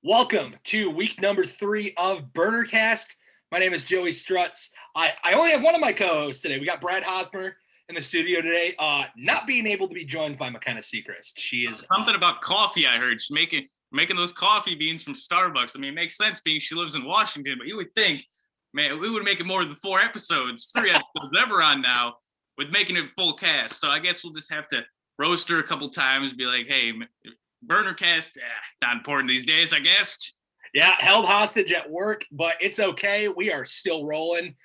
Welcome to week number 3 of BurnerCast. My name is Joey Strutz. I only have one of my co-hosts today. We got Brad Hosmer in the studio today, not being able to be joined by McKenna Seacrest. She is something about coffee. I heard she's making those coffee beans from Starbucks. I mean, it makes sense being she lives in Washington, but you would think, man, we would make it more than 3 episodes ever on now with making it full cast. So I guess we'll just have to roast her a couple times, be like, hey, BurnerCast, not important these days, I guess. Yeah, held hostage at work, but it's okay. We are still rolling.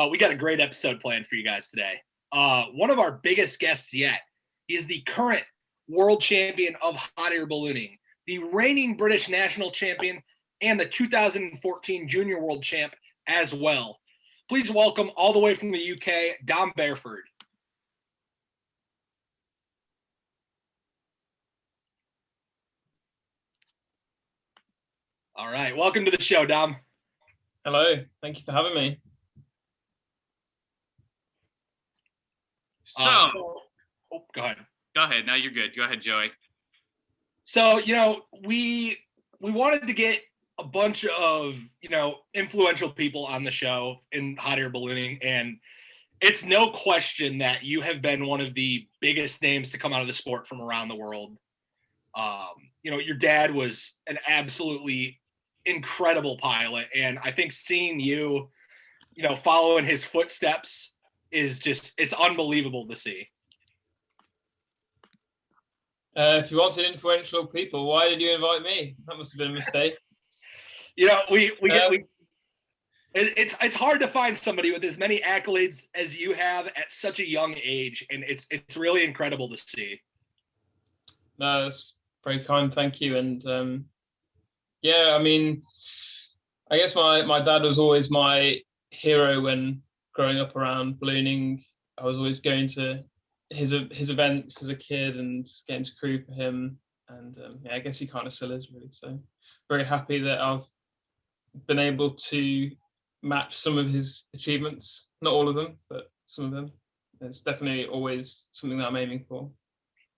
We got a great episode planned for you guys today. One of our biggest guests yet. He is the current world champion of hot air ballooning, the reigning British national champion, and the 2014 junior world champ as well. Please welcome all the way from the UK, Dom Bareford. All right, welcome to the show, Dom. Hello, thank you for having me. Go ahead. Go ahead. No, you're good. Go ahead, Joey. So, we wanted to get a bunch of, influential people on the show in hot air ballooning, and it's no question that you have been one of the biggest names to come out of the sport from around the world. Your dad was an absolutely incredible pilot, and I think seeing you, following his footsteps is just, it's unbelievable to see. If you wanted influential people, why did you invite me? That must have been a mistake. It's hard to find somebody with as many accolades as you have at such a young age, and it's really incredible to see. No, that's very kind, thank you. And I mean, I guess my dad was always my hero when growing up around ballooning. I was always going to his events as a kid and getting to crew for him. And I guess he kind of still is, really. So very happy that I've been able to match some of his achievements. Not all of them, but some of them. It's definitely always something that I'm aiming for.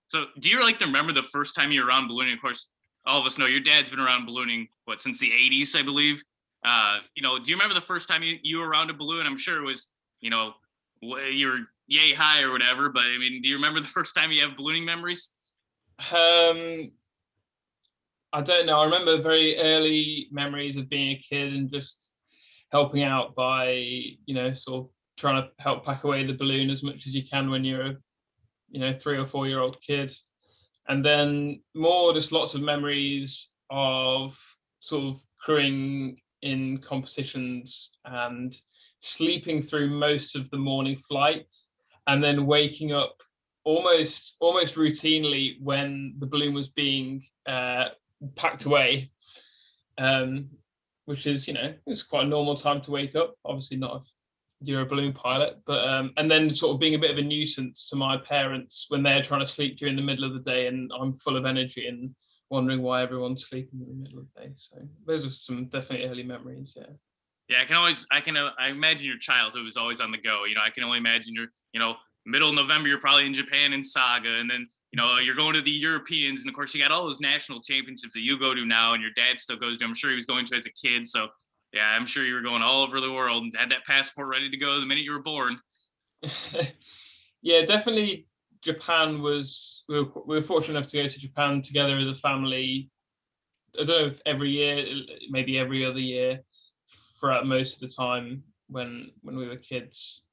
So do you remember the first time you were around ballooning? Of course, all of us know your dad's been around ballooning, since the 80s, I believe. Do you remember the first time you were around a balloon? I'm sure it was, you were yay high or whatever, but I mean, do you remember the first time you have ballooning memories? I don't know. I remember very early memories of being a kid and just helping out by, sort of trying to help pack away the balloon as much as you can when you're a 3 or 4 year old kid. And then more just lots of memories of sort of crewing in competitions and sleeping through most of the morning flights and then waking up almost routinely when the balloon was being packed away, which is, it's quite a normal time to wake up. Obviously not if you're a balloon pilot, but and then sort of being a bit of a nuisance to my parents when they're trying to sleep during the middle of the day and I'm full of energy and wondering why everyone's sleeping in the middle of the day. So those are some definitely early memories. Yeah, I imagine your childhood was always on the go. I can only imagine your, middle of November, you're probably in Japan in Saga, and then, you're going to the Europeans, and of course you got all those national championships that you go to now, and your dad still goes to. I'm sure he was going to as a kid. So yeah, I'm sure you were going all over the world and had that passport ready to go the minute you were born. Yeah, definitely. Japan was, we were fortunate enough to go to Japan together as a family. I don't know if every year, maybe every other year, throughout most of the time when we were kids,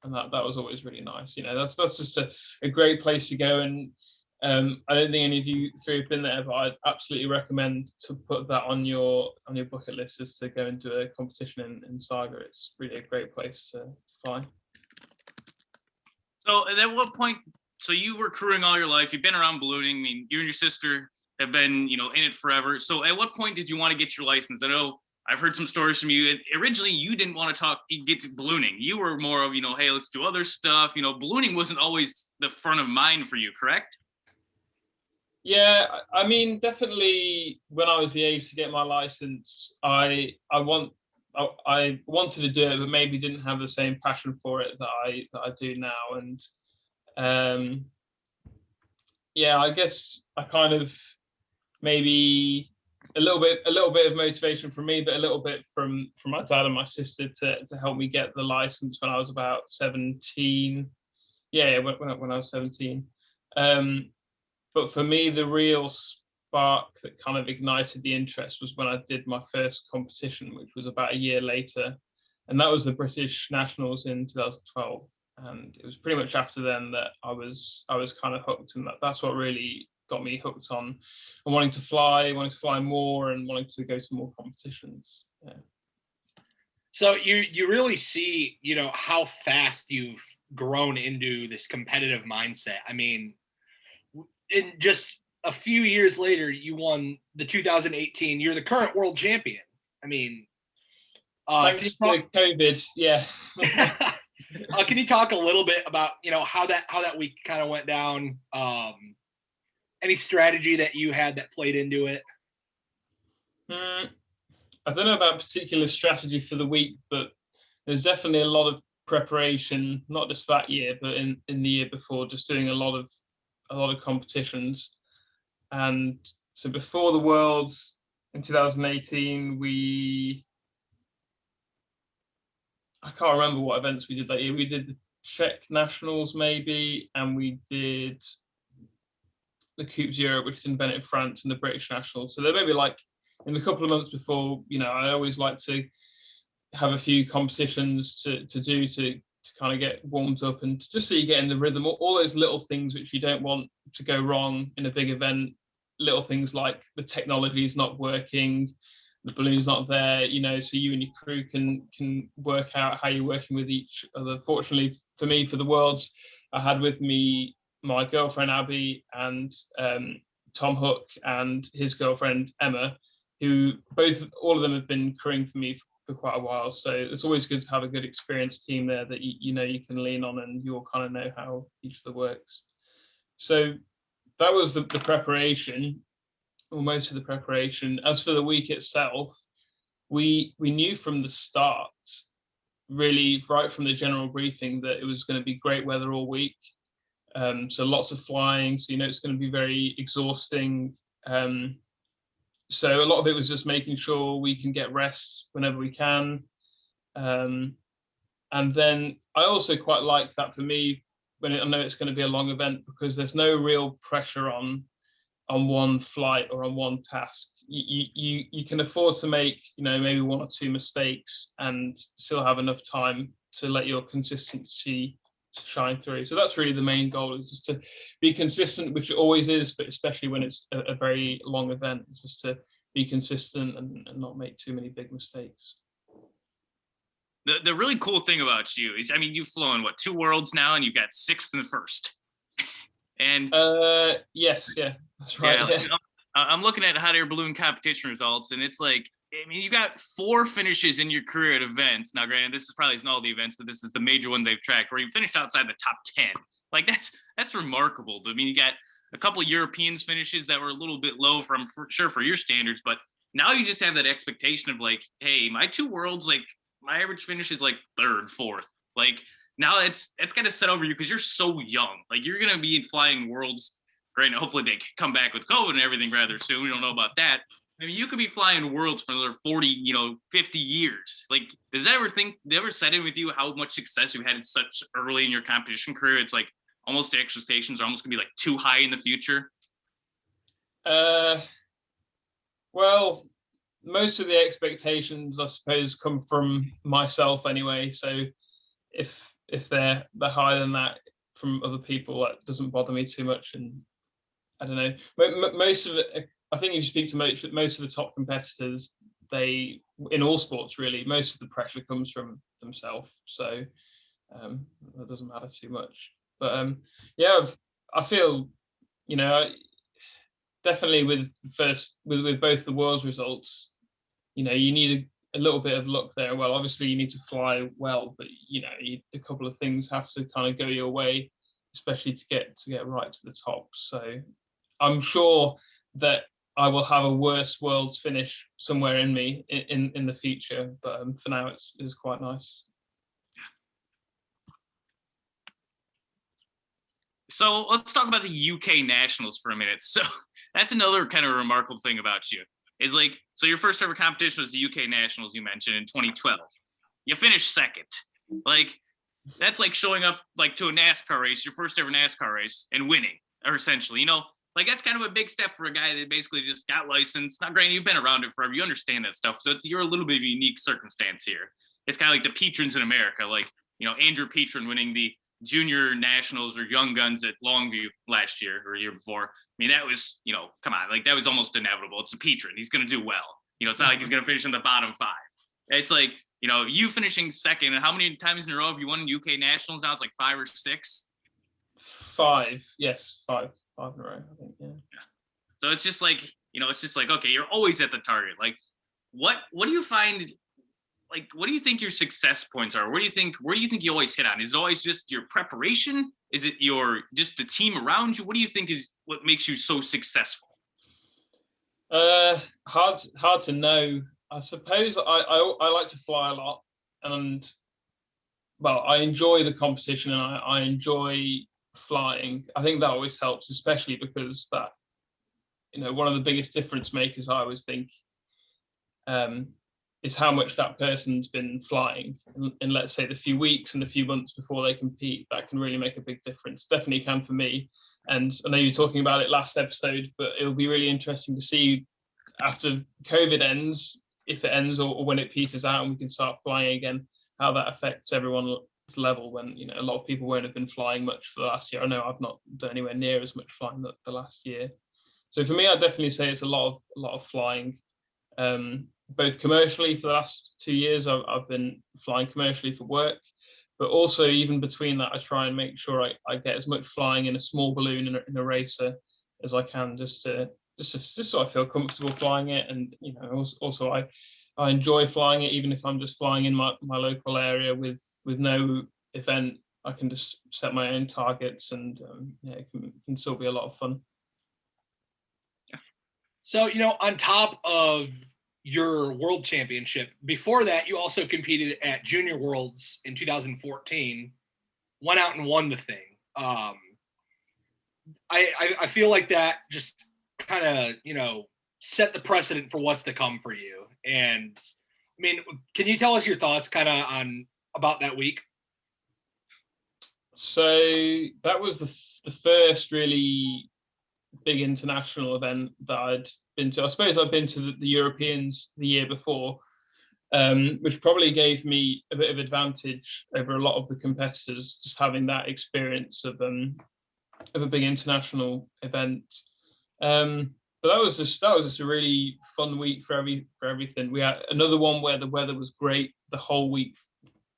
and that was always really nice. That's just a great place to go. And I don't think any of you 3 have been there, but I'd absolutely recommend to put that on your bucket list, is to go and do a competition in Saga. It's really a great place to fly. So at what point, so you were crewing all your life, you've been around ballooning. I mean, you and your sister have been, in it forever. So at what point did you want to get your license? I know I've heard some stories from you. Originally, you didn't want to get to ballooning. You were more of, hey, let's do other stuff. Ballooning wasn't always the front of mind for you, correct? Yeah, I mean, definitely when I was the age to get my license, I wanted to do it, but maybe didn't have the same passion for it that I do now. And I guess I kind of maybe a little bit of motivation from me, but a little bit from my dad and my sister to help me get the license when I was about 17. Yeah, when I was 17. But for me, the real spark that kind of ignited the interest was when I did my first competition, which was about a year later, and that was the British Nationals in 2012. And it was pretty much after then that I was kind of hooked, and that's what really got me hooked on wanting to fly more, and wanting to go to more competitions. Yeah. So you really see, you know, how fast you've grown into this competitive mindset. I mean, in just a few years later, you won the 2018. You're the current world champion. I mean, Thanks to COVID, yeah. Can you talk a little bit about, you know, how that week kind of went down? Any strategy that you had that played into it? I don't know about particular strategy for the week, but there's definitely a lot of preparation, not just that year, but in the year before, just doing a lot of competitions. And so before the Worlds in 2018, I can't remember what events we did that year. We did the Czech Nationals maybe, and we did the Coupe Zero, which is invented in France, and the British Nationals. So there may be like in a couple of months before, you know, I always like to have a few competitions to do to kind of get warmed up, and just so you get in the rhythm, all those little things which you don't want to go wrong in a big event, little things like the technology is not working, the balloon's not there, you know, so you and your crew can work out how you're working with each other. Fortunately for me, for the Worlds, I had with me my girlfriend Abby and Tom Hook and his girlfriend Emma, who all of them have been crewing for me for quite a while. So it's always good to have a good experienced team there that you know you can lean on, and you all kind of know how each other works. So that was the preparation, or most of the preparation. As for the week itself, we knew from the start, really right from the general briefing, that it was going to be great weather all week. So lots of flying, so you know it's going to be very exhausting. So a lot of it was just making sure we can get rest whenever we can. And then I also quite like that for me, when I know it's going to be a long event, because there's no real pressure on one flight or on one task. You can afford to make, you know, maybe one or two mistakes and still have enough time to let your consistency shine through. So that's really the main goal, is just to be consistent, which it always is, but especially when it's a very long event, it's just to be consistent and not make too many big mistakes. The really cool thing about you is, I mean, you've flown what, 2 Worlds now, and you got 6th and 1st. And yes, yeah, that's right. Yeah. I'm looking at hot air balloon competition results, and it's like, I mean, you got 4 finishes in your career at events. Now, granted, this is probably isn't all the events, but this is the major ones they've tracked, where you finished outside the top 10. Like that's remarkable. I mean, you got a couple of Europeans finishes that were a little bit low for your standards, but now you just have that expectation of like, hey, my 2 Worlds, like my average finish is like 3rd, 4th. Like now it's got to set over you, because you're so young. Like you're gonna be flying Worlds. Granted, hopefully they come back with COVID and everything rather soon. We don't know about that. I mean, you could be flying Worlds for another 40, 50 years. Like, does that ever set in with you how much success you had in such early in your competition career? It's like almost the expectations are almost gonna be like too high in the future. Well, most of the expectations, I suppose, come from myself anyway. So if they're higher than that from other people, that doesn't bother me too much. And I don't know, most of it, I think if you speak to most of the top competitors, they, in all sports really, most of the pressure comes from themselves. So that doesn't matter too much. But yeah, I feel, you know, definitely with both the Worlds results, you know, you need a little bit of luck there. Well, obviously you need to fly well, but you know, a couple of things have to kind of go your way, especially to get right to the top. So I'm sure that I will have a worse Worlds finish somewhere in me in the future, but for now it's quite nice. So let's talk about the UK Nationals for a minute. So that's another kind of remarkable thing about you. is like, so your first ever competition was the UK Nationals, you mentioned, in 2012. You finished second. Like, that's like showing up like to a NASCAR race, your first ever NASCAR race, and winning, or essentially, like that's kind of a big step for a guy that basically just got licensed. Not granted, you've been around it forever, you understand that stuff. So you're a little bit of a unique circumstance here. It's kind of like the Petrons in America, like, Andrew Petron winning the junior nationals or young guns at Longview last year or year before. I mean, that was, come on, like that was almost inevitable. It's a Petron. He's going to do well. It's not like he's going to finish in the bottom 5. It's like, you finishing second, and how many times in a row have you won UK nationals now? It's like 5 or 6. 5, yes, 5 in a row, I think. Yeah. So it's just like, okay, you're always at the target. Like, what do you find? Like, what do you think your success points are? Where do you think you always hit on? Is it always just your preparation? Is it just the team around you? What do you think is what makes you so successful? Hard to know. I suppose I like to fly a lot, and I enjoy the competition, and I enjoy flying. I think that always helps, especially because that, one of the biggest difference makers I always think is how much that person's been flying in, let's say, the few weeks and the few months before they compete. That can really make a big difference. Definitely can for me. And I know you were talking about it last episode, but it'll be really interesting to see after COVID ends, if it ends or when it peters out and we can start flying again, how that affects everyone's level when, a lot of people won't have been flying much for the last year. I know I've not done anywhere near as much flying the last year. So for me, I'd definitely say it's a lot of flying. Both commercially for the last 2 years, I've been flying commercially for work, but also even between that, I try and make sure I get as much flying in a small balloon in a racer as I can, just so I feel comfortable flying it. And also I enjoy flying it, even if I'm just flying in my local area with no event. I can just set my own targets, and it can still be a lot of fun. So, on top of your world championship, before that, you also competed at Junior Worlds in 2014, went out and won the thing. I feel like that just kind of, set the precedent for what's to come for you. And I mean, can you tell us your thoughts kind of about that week? So that was the first really big international event that I'd been to. I suppose I'd been to the Europeans the year before, which probably gave me a bit of advantage over a lot of the competitors, just having that experience of a big international event. But that was just a really fun week for everything. We had another one where the weather was great the whole week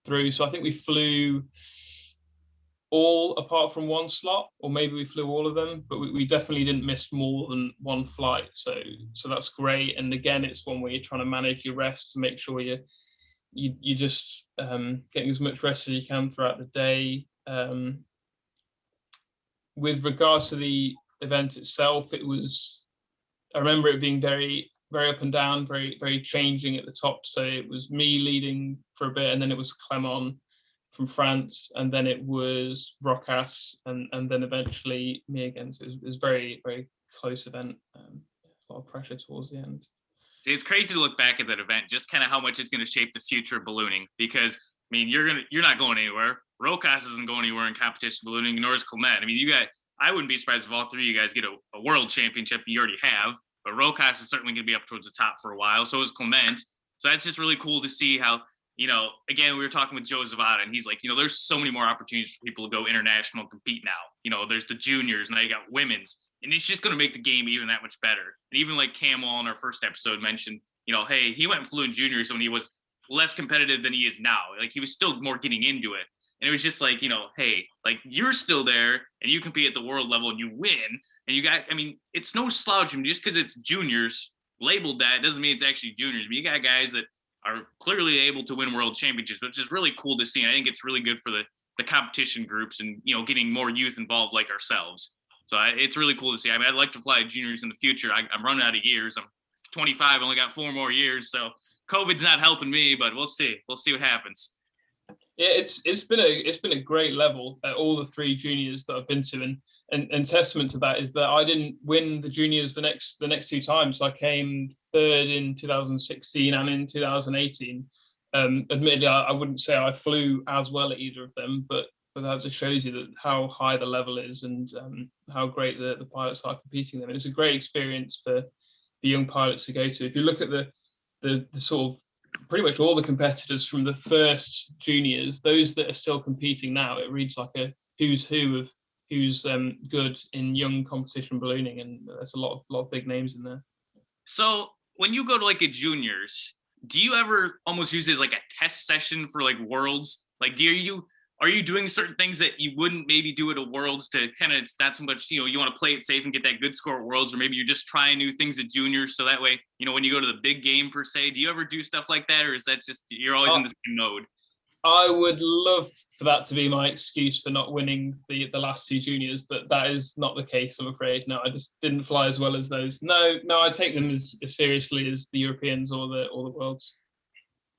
through. So I think we flew all apart from one slot, or maybe we flew all of them, but we definitely didn't miss more than one flight. So that's great. And again, it's one where you're trying to manage your rest to make sure you just getting as much rest as you can throughout the day. With regards to the event itself, I remember it being very, very up and down, very, very changing at the top. So it was me leading for a bit, and then it was Clement from France, and then it was Rocas, and then eventually me again. So it was very, very close event. A lot of pressure towards the end. See, it's crazy to look back at that event, just kind of how much it's going to shape the future of ballooning. Because I mean, you're not going anywhere. Rocas isn't going anywhere in competition ballooning, nor is Clement. I mean, I wouldn't be surprised if all three of you guys get a world championship. You already have, but Rocas is certainly going to be up towards the top for a while. So is Clement. So that's just really cool to see how, again, we were talking with Joe Zavada, and he's like, there's so many more opportunities for people to go international and compete now. There's the juniors, and now you got women's, and it's just going to make the game even that much better. And even like Cam Wall in our first episode mentioned, hey, he went and flew in juniors when he was less competitive than he is now. Like, he was still more getting into it. And it was just like, hey, like, you're still there and you compete at the world level and you win. And it's no slouch. Just because it's juniors labeled that doesn't mean it's actually juniors. But you got guys that are clearly able to win world championships, which is really cool to see. And I think it's really good for the competition groups and, getting more youth involved like ourselves. So it's really cool to see. I'd like to fly juniors in the future. I'm running out of years. I'm 25, only got 4 more years. So COVID's not helping me, but we'll see. We'll see what happens. Yeah, it's been a great level at all the three juniors that I've been to, and testament to that is that I didn't win the juniors the next two times. I came third in 2016 and in 2018. Admittedly, I wouldn't say I flew as well at either of them, but that just shows you that how high the level is, and how great the pilots are competing them. And it's a great experience for the young pilots to go to. If you look at the sort of pretty much all the competitors from the first juniors, those that are still competing now, it reads like a who's who of who's good in young competition ballooning, and there's a lot of big names in there. So when you go to like a juniors, do you ever almost use it as like a test session for like worlds? Like, are you doing certain things that you wouldn't maybe do at a worlds to kind of, it's not so much, you want to play it safe and get that good score at worlds, or maybe you're just trying new things at juniors so that way, when you go to the big game per se, do you ever do stuff like that, or is that just you're always in the same mode? I would love for that to be my excuse for not winning the last two juniors, but that is not the case, I'm afraid. No, I just didn't fly as well as those. No, I take them as seriously as the Europeans or the worlds.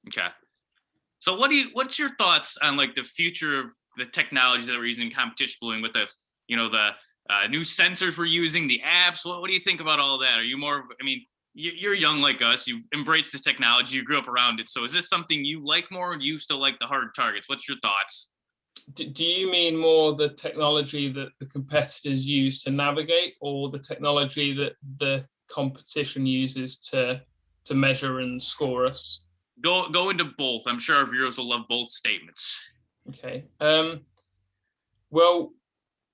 Okay. So what's your thoughts on like the future of the technologies that we're using in competition ballooning with the new sensors we're using, the apps? What do you think about all that? Are you more, you're young like us, you've embraced this technology, you grew up around it. So is this something you like more, or do you still like the hard targets? What's your thoughts? Do you mean more the technology that the competitors use to navigate, or the technology that the competition uses to measure and score us? Go into both. I'm sure our viewers will love both statements. Okay. Well,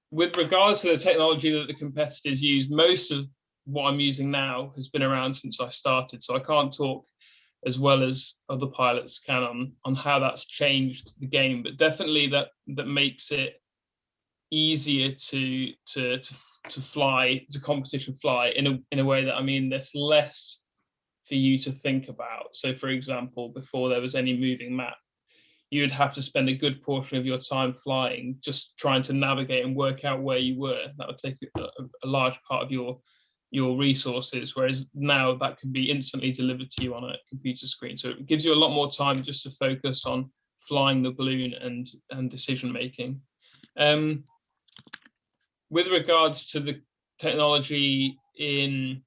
with regards to the technology that the competitors use, most of what I'm using now has been around since I started, so I can't talk as well as other pilots can on how that's changed the game, but definitely that makes it easier to fly, to competition fly in a way that, there's less for you to think about. So for example, before there was any moving map, you would have to spend a good portion of your time flying, just trying to navigate and work out where you were. That would take a large part of your resources, whereas now that can be instantly delivered to you on a computer screen. So it gives you a lot more time just to focus on flying the balloon and decision making. With regards to the technology in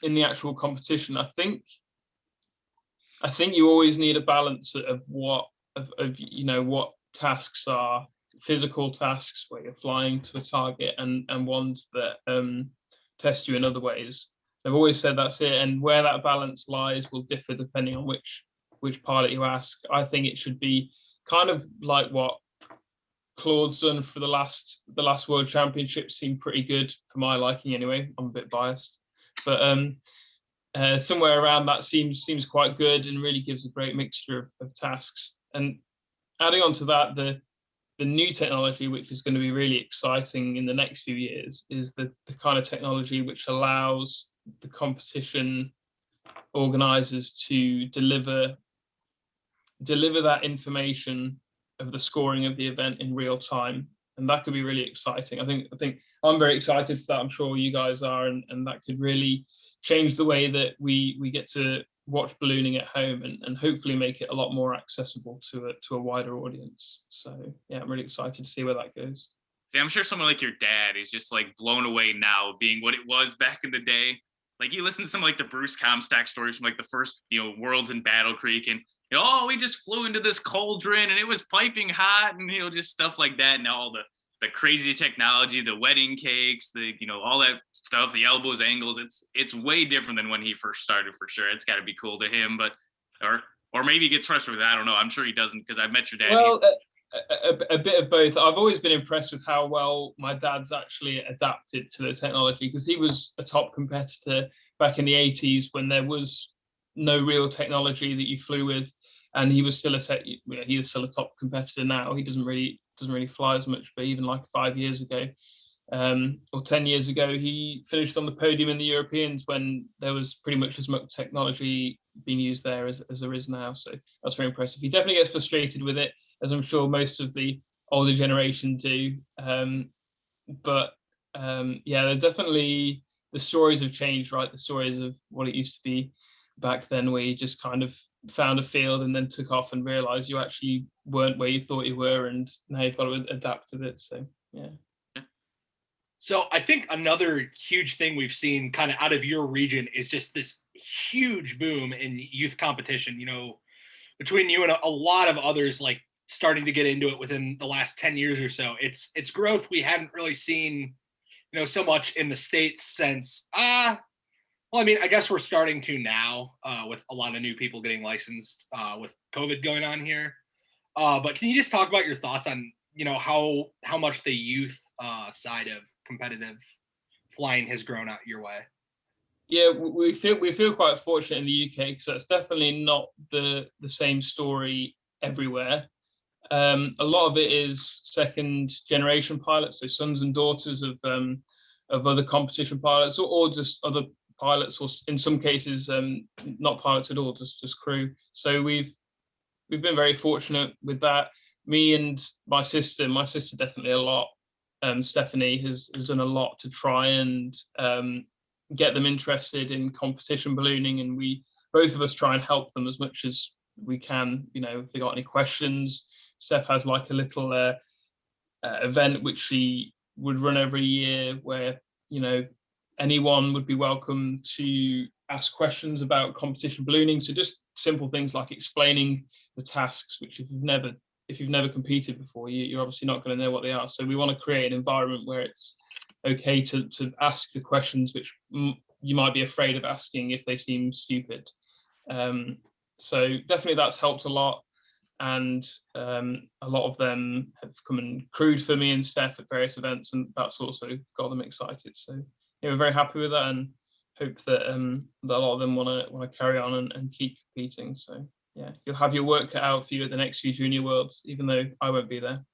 the actual competition, I think you always need a balance of what tasks are physical tasks where you're flying to a target, and ones that test you in other ways. I've always said that's it, and where that balance lies will differ depending on which pilot you ask. I think it should be kind of like what Claude's done for the last World Championship. Seemed pretty good for my liking anyway. I'm a bit biased, but somewhere around that seems quite good, and really gives a great mixture of tasks. And adding on to that, the new technology, which is going to be really exciting in the next few years, is the kind of technology which allows the competition organizers to deliver that information of the scoring of the event in real time. And that could be really exciting. I think I'm very excited for that. I'm sure you guys are, and that could really change the way that we get to watch ballooning at home, and hopefully make it a lot more accessible to a wider audience. So yeah, I'm really excited to see where that goes. See, I'm sure someone like your dad is just like blown away now, being what it was back in the day. Like you listen to some like the Bruce Comstock stories from like the first worlds in Battle Creek, and we just flew into this cauldron and it was piping hot, and just stuff like that. And all the crazy technology, the wedding cakes, the all that stuff, the elbows, angles. It's way different than when he first started, for sure. It's got to be cool to him, but or maybe he gets frustrated with it. I don't know. I'm sure he doesn't, because I've met your dad. Well, a bit of both. I've always been impressed with how well my dad's actually adapted to the technology, because he was a top competitor back in the 80s when there was no real technology that you flew with, and he was still he is still a top competitor now. He doesn't really fly as much, but even like 5 years ago or 10 years ago, he finished on the podium in the Europeans when there was pretty much as much technology being used there as there is now. So that's very impressive. He definitely gets frustrated with it, as I'm sure most of the older generation do. But they're definitely, the stories have changed, right? The stories of what it used to be back then, where you just kind of found a field and then took off and realized you actually weren't where you thought you were, and now you've got to adapt to it. So yeah. So I think another huge thing we've seen kind of out of your region is just this huge boom in youth competition, between you and a lot of others, like starting to get into it within the last 10 years or so. It's growth we haven't really seen, so much in the States since, well, I mean, I guess we're starting to now with a lot of new people getting licensed with COVID going on here. But can you just talk about your thoughts on, how much the youth side of competitive flying has grown out your way? Yeah, we feel quite fortunate in the UK, because that's definitely not the same story everywhere. A lot of it is second generation pilots, so sons and daughters of other competition pilots, or just other pilots, or in some cases not pilots at all, just crew. So we've been very fortunate with that. Me and my sister definitely a lot. Stephanie has done a lot to try and get them interested in competition ballooning, and we both of us try and help them as much as we can. If they got any questions, Steph has like a little event which she would run every year, where anyone would be welcome to ask questions about competition ballooning. So just simple things like explaining the tasks, which if you've never competed before, you're obviously not going to know what they are. So we want to create an environment where it's okay to ask the questions which you might be afraid of asking if they seem stupid. So definitely that's helped a lot. And a lot of them have come and crewed for me and Steph at various events, and that's also got them excited. So we're very happy with that, and hope that that a lot of them want to carry on and keep competing. So yeah, you'll have your work cut out for you at the next few Junior Worlds, even though I won't be there.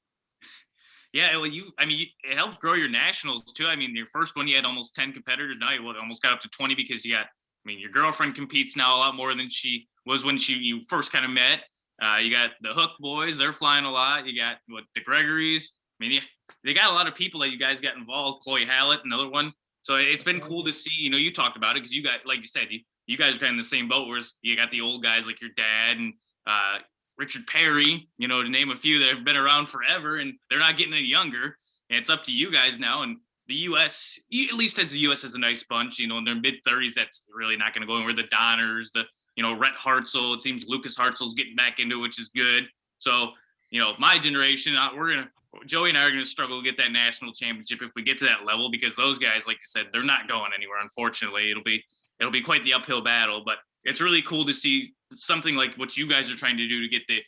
Yeah, well, it helped grow your nationals too. I mean, your first one, you had almost 10 competitors. Now you almost got up to 20, because your girlfriend competes now a lot more than she was when you first kind of met. You got the Hook boys, they're flying a lot. You got the Gregories. They got a lot of people that you guys got involved. Chloe Hallett, another one. So it's been cool to see, you talked about it, because you got, like you said, you guys are kind of in the same boat, whereas you got the old guys like your dad and Richard Perry, to name a few that have been around forever, and they're not getting any younger. And it's up to you guys now. And the U.S., at least as the U.S. has a nice bunch, in their mid-30s, that's really not going to go anywhere. The Donners, Rhett Hartzell, it seems Lucas Hartzell's getting back into it, which is good. So, my generation, Joey and I are going to struggle to get that national championship if we get to that level, because those guys, like you said, they're not going anywhere. Unfortunately, it'll be quite the uphill battle, but it's really cool to see something like what you guys are trying to do to get the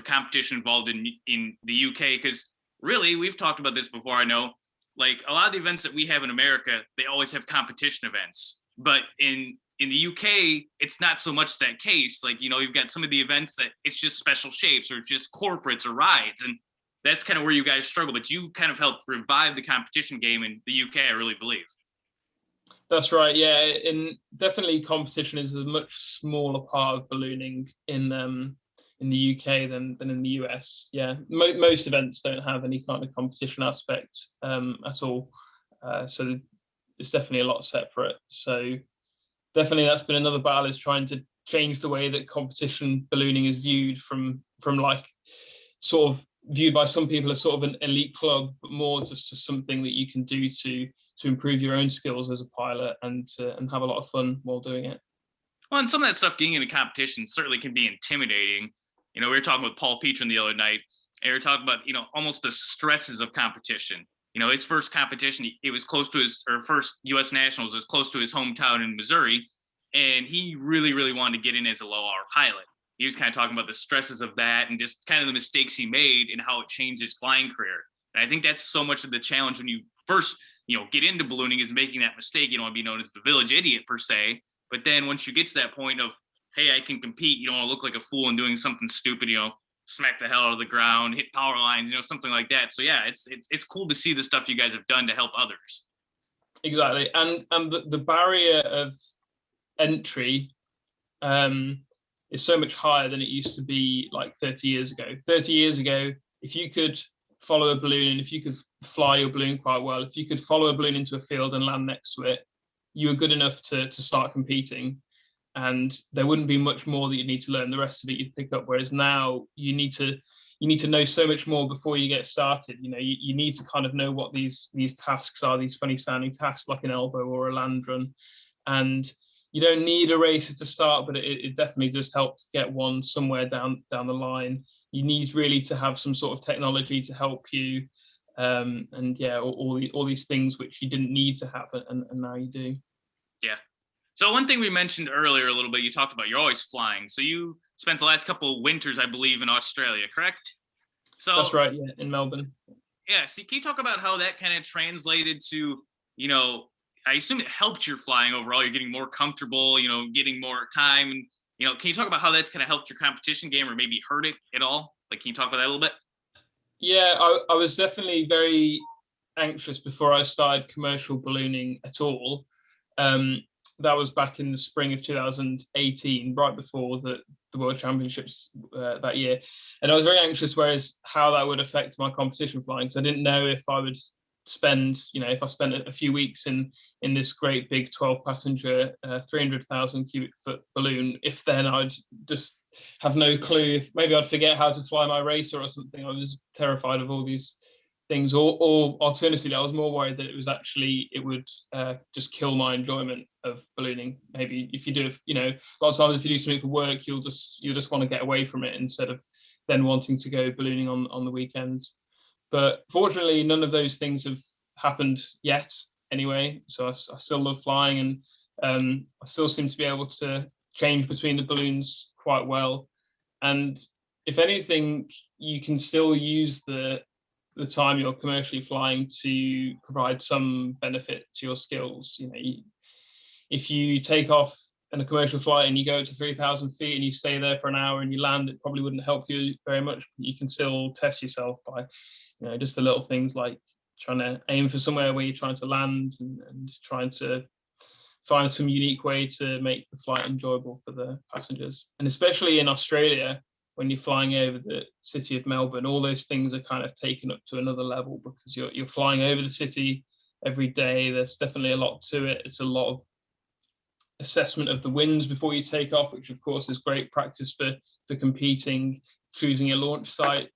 competition involved in the UK, because really, we've talked about this before. I know, like, a lot of the events that we have in America, they always have competition events, but in the UK, it's not so much that case. Like, you've got some of the events that it's just special shapes, or it's just corporates or rides, and that's kind of where you guys struggle. But you've kind of helped revive the competition game in the UK, I really believe. That's right. Yeah, and definitely competition is a much smaller part of ballooning in the UK than in the US. Yeah, most events don't have any kind of competition aspect at all. So it's definitely a lot separate. So definitely that's been another battle, is trying to change the way that competition ballooning is viewed from like sort of viewed by some people as sort of an elite club, but more just something that you can do to improve your own skills as a pilot and have a lot of fun while doing it. Well, and some of that stuff getting into competition certainly can be intimidating. We were talking with Paul Petron the other night, and we were talking about, almost the stresses of competition. His first competition, it was close to first U.S. Nationals was close to his hometown in Missouri, and he really, really wanted to get in as a low-hour pilot. He was kind of talking about the stresses of that and just kind of the mistakes he made and how it changed his flying career. And I think that's so much of the challenge when you first, get into ballooning, is making that mistake. You don't want to be known as the village idiot per se, but then once you get to that point of, hey, I can compete, you don't want to look like a fool and doing something stupid, smack the hell out of the ground, hit power lines, something like that. So yeah, it's cool to see the stuff you guys have done to help others. Exactly. And the barrier of entry is so much higher than it used to be like 30 years ago. 30 years ago, if you could follow a balloon, and if you could fly your balloon quite well, if you could follow a balloon into a field and land next to it, you were good enough to start competing. and there wouldn't be much more that you need to learn. The rest of it you'd pick up. Whereas now you need to know so much more before you get started. You need to kind of know what these tasks are, these funny sounding tasks like an elbow or a land run. And you don't need a racer to start, but it definitely just helps get one somewhere down the line. You need really to have some sort of technology to help you. And yeah, all these things which you didn't need to have, and now you do. Yeah. So one thing we mentioned earlier a little bit, you talked about you're always flying. So you spent the last couple of winters, I believe, in Australia, correct? So that's right, yeah, in Melbourne. Yeah. So can you talk about how that kind of translated to, I assume it helped your flying overall. You're getting more comfortable, getting more time. And, can you talk about how that's kind of helped your competition game or maybe hurt it at all? Like, can you talk about that a little bit? Yeah, I was definitely very anxious before I started commercial ballooning at all. That was back in the spring of 2018, right before the World Championships that year. And I was very anxious, whereas how that would affect my competition flying, because I didn't know if I would spend, if I spent a few weeks in this great big 12-passenger, 300,000 cubic foot balloon, if then I'd just have no clue, if maybe I'd forget how to fly my racer or something. I was terrified of all these things, or alternatively, I was more worried that it would just kill my enjoyment of ballooning. Maybe if you do, a lot of times if you do something for work, you'll just want to get away from it instead of then wanting to go ballooning on the weekends. But fortunately, none of those things have happened yet anyway. So I still love flying, and I still seem to be able to change between the balloons quite well. And if anything, you can still use the time you're commercially flying to provide some benefit to your skills. If you take off in a commercial flight and you go to 3,000 feet and you stay there for an hour and you land, it probably wouldn't help you very much. You can still test yourself by just the little things like trying to aim for somewhere where you're trying to land, and trying to find some unique way to make the flight enjoyable for the passengers. And especially in Australia, when you're flying over the city of Melbourne, all those things are kind of taken up to another level, because you're flying over the city every day. There's definitely a lot to it. It's a lot of assessment of the winds before you take off, which of course is great practice for competing, choosing your launch site.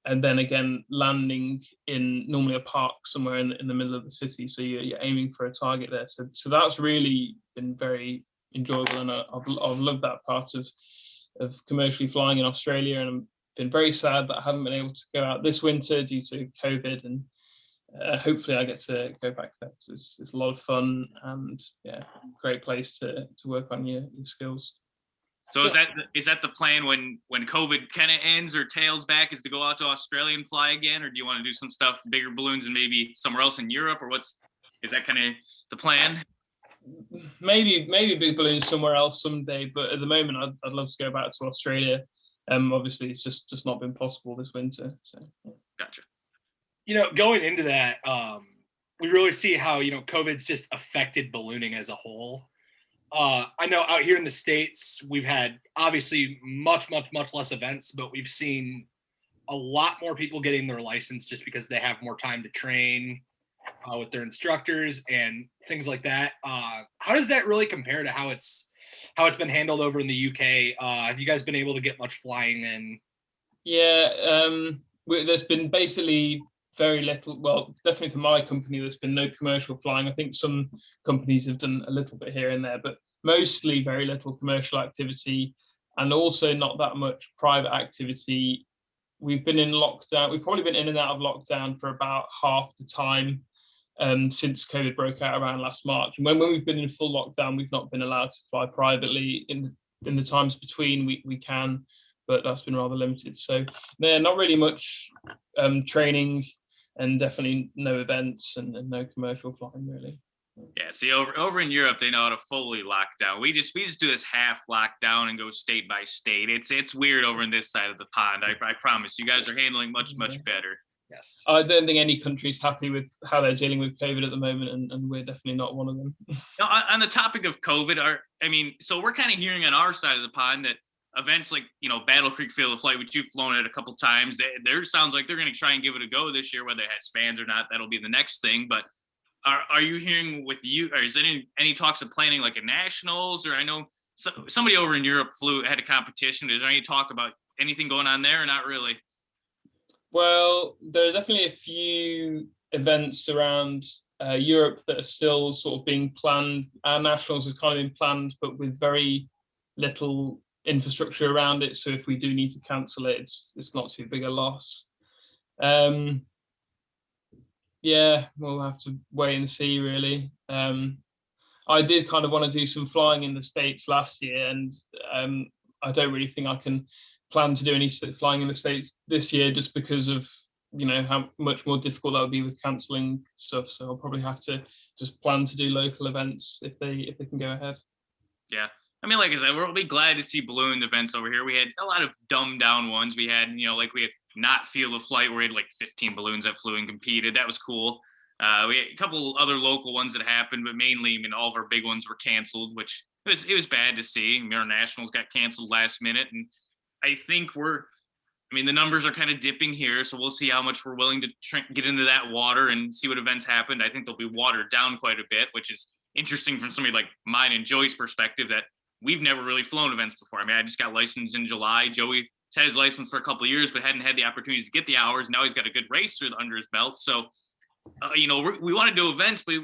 And then again, landing in normally a park somewhere in the middle of the city. So you're aiming for a target there. So that's really been very enjoyable. And I've loved that part of commercially flying in Australia. And I've been very sad that I haven't been able to go out this winter due to COVID. And hopefully I get to go back there, because it's a lot of fun, and yeah, great place to work on your skills. So is that the plan when COVID kind of ends or tails back, is to go out to Australia and fly again, or do you want to do some stuff, bigger balloons, and maybe somewhere else in Europe, or is that kind of the plan? Maybe big balloons somewhere else someday, but at the moment I'd love to go back to Australia. Obviously it's just not been possible this winter. So yeah. Gotcha. Going into that, we really see how COVID's just affected ballooning as a whole. I know out here in the States, we've had obviously much less events, but we've seen a lot more people getting their license just because they have more time to train with their instructors and things like that. How does that really compare to how it's been handled over in the UK? Have you guys been able to get much flying in? Yeah, there's been basically very little. Well, definitely for my company, there's been no commercial flying. I think some companies have done a little bit here and there, but mostly very little commercial activity, and also not that much private activity. We've been in lockdown. We've probably been in and out of lockdown for about half the time since COVID broke out around last March. And when we've been in full lockdown, we've not been allowed to fly privately. In the times between, we can, but that's been rather limited. So yeah, not really much training, and definitely no events, and no commercial flying really. Yeah, see, over in Europe, they know how to fully lock down. We just do this half lockdown and go state by state. It's weird over in this side of the pond. I promise you guys are handling much better. Yes. I don't think any country's happy with how they're dealing with COVID at the moment, and we're definitely not one of them. On the topic of COVID, so we're kind of hearing on our side of the pond that events like Battle Creek Field of Flight, which you've flown at a couple times, there sounds like they're going to try and give it a go this year, whether it has fans or not. That'll be the next thing. But are you hearing with you, or is there any talks of planning like a nationals? Or I know somebody over in Europe had a competition. Is there any talk about anything going on there, or not really? Well, there are definitely a few events around Europe that are still sort of being planned. Our nationals has kind of been planned, but with very little infrastructure around it. So if we do need to cancel it, it's not too big a loss. Yeah, we'll have to wait and see, really. I did kind of want to do some flying in the States last year, and I don't really think I can plan to do any flying in the States this year, just because of how much more difficult that would be with cancelling stuff. So I'll probably have to just plan to do local events if they can go ahead. Yeah. I mean, like I said, we'll be glad to see balloon events over here. We had a lot of dumbed down ones. We had, like we had not Field of Flight where we had like 15 balloons that flew and competed. That was cool. We had a couple other local ones that happened, but mainly, all of our big ones were canceled, which it was bad to see. Our nationals got canceled last minute, and I think the numbers are kind of dipping here, so we'll see how much we're willing to get into that water and see what events happened. I think they'll be watered down quite a bit, which is interesting from somebody like mine and Joey's perspective, that we've never really flown events before. I just got licensed in July. Joey had his license for a couple of years, but hadn't had the opportunities to get the hours. Now he's got a good race under his belt. So, we want to do events, but,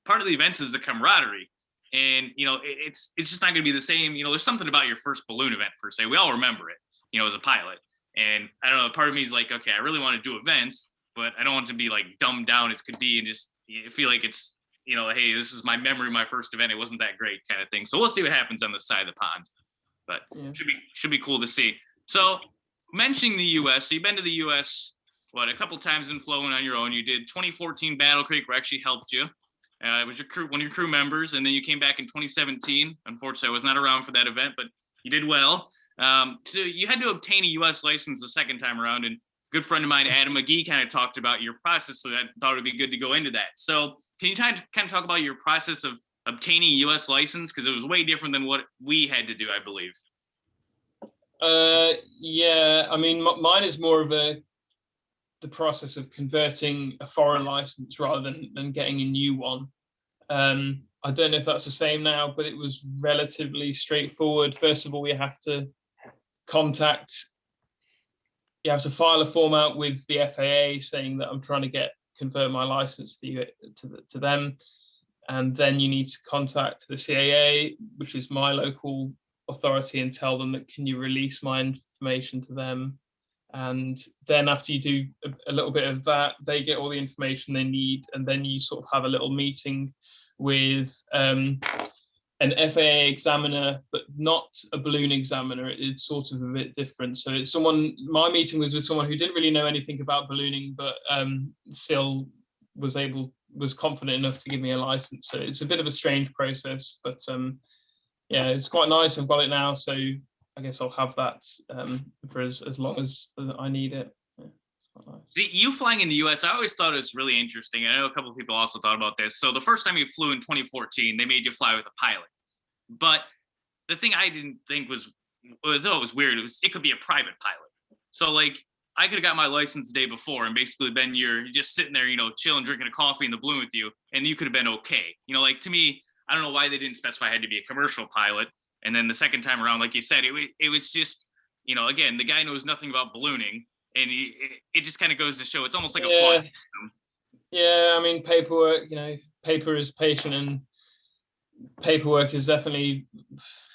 part of the events is the camaraderie. And, it's just not going to be the same. There's something about your first balloon event, per se. We all remember it, as a pilot. And I don't know, part of me is like, okay, I really want to do events, but I don't want to be like dumbed down as could be and just feel like it's, hey, this is my memory, my first event. It wasn't that great kind of thing. So we'll see what happens on the side of the pond, but should be cool to see. So mentioning the U.S., so you've been to the U.S., a couple times and flown on your own. You did 2014 Battle Creek, where I actually helped you. It was one of your crew members, and then you came back in 2017. Unfortunately, I was not around for that event, but you did well. So you had to obtain a U.S. license the second time around, and a good friend of mine, Adam McGee, kind of talked about your process, so I thought it would be good to go into that. So can you kind of talk about your process of obtaining a U.S. license? Because it was way different than what we had to do, I believe. Yeah, mine is more of the process of converting a foreign license rather than getting a new one. I don't know if that's the same now, but it was relatively straightforward. First of all, you have to file a form out with the FAA saying that I'm trying to convert my license to them, and then you need to contact the CAA, which is my local authority, and tell them that can you release my information to them. And then after you do a little bit of that, they get all the information they need, and then you sort of have a little meeting with an FAA examiner, but not a balloon examiner. It's sort of a bit different. So it's my meeting was with someone who didn't really know anything about ballooning, but still was confident enough to give me a license. So it's a bit of a strange process, but yeah, it's quite nice. I've got it now, so I guess I'll have that for as long as I need it. Yeah, nice. See, you flying in the U.S., I always thought it was really interesting. I know a couple of people also thought about this. So the first time you flew in 2014, they made you fly with a pilot. But the thing I didn't think was weird, it could be a private pilot. So like I could have got my license the day before and basically been you're just sitting there, chilling, drinking a coffee in the balloon with you, and you could have been okay. Like to me, I don't know why they didn't specify I had to be a commercial pilot. And then the second time around, like you said, it was just, again, the guy knows nothing about ballooning, and it just kind of goes to show it's almost like a fun. Yeah, paperwork, paper is patient, and paperwork is definitely,